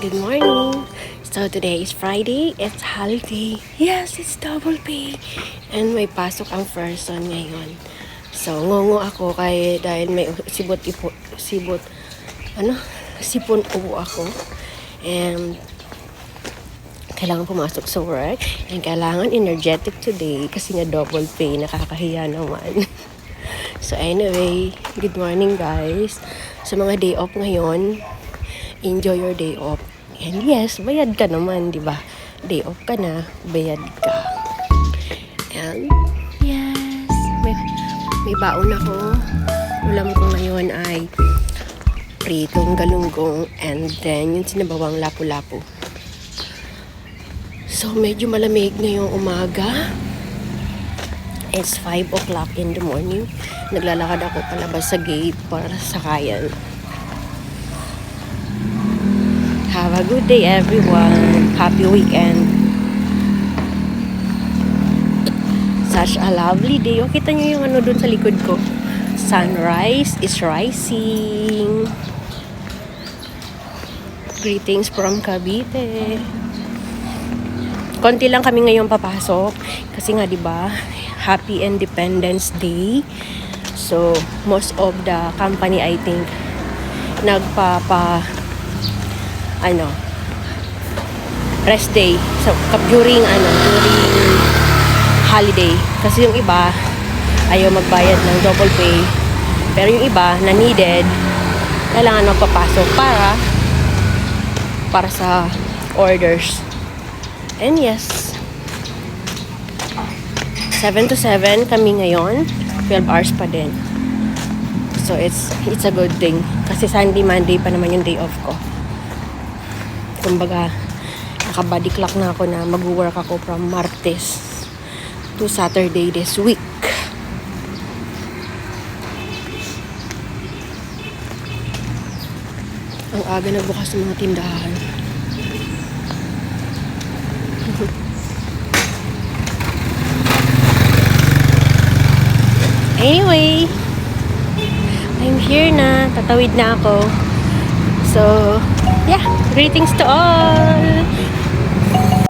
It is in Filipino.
Good morning. So today is Friday. It's holiday. Yes, it's double pay. And may pasok ang person ngayon. So ngongo ako dahil may sipon ubo ako. And kailangan pumasok sa work. And kailangan energetic today kasi nga double pay. Nakakahiya naman. So anyway, good morning guys. Sa mga day off ngayon, enjoy your day off. And yes, bayad ka naman, di ba? Day off ka na, bayad ka. And yes, may baon ako. Ulam ko ngayon ay pritong galunggong and then yung sinabawang lapu-lapu. So medyo malamig ngayong umaga. It's 5 o'clock in the morning. Naglalakad ako palabas sa gate para sakayan. Have a good day everyone. Happy weekend. Such a lovely day. O, kita nyo yung dun sa likod ko. Sunrise is rising. Greetings from Cavite. Konti lang kami ngayon papasok. Kasi nga, diba, Happy Independence Day. So, most of the company, I think, rest day. So, during holiday. Kasi yung iba, ayaw magbayad ng double pay. Pero yung iba, na needed, kailangan magpapasok para sa orders. And yes, 7 to 7 kami ngayon. 12 hours pa din. So, it's a good thing. Kasi Sunday, Monday pa naman yung day off ko. Kumbaga, naka-body clock na ako na mag-work ako from Martes to Saturday this week. Ang aga na bukas ng mga tindahan. Anyway, I'm here na. Tatawid na ako. So, yeah, greetings to all!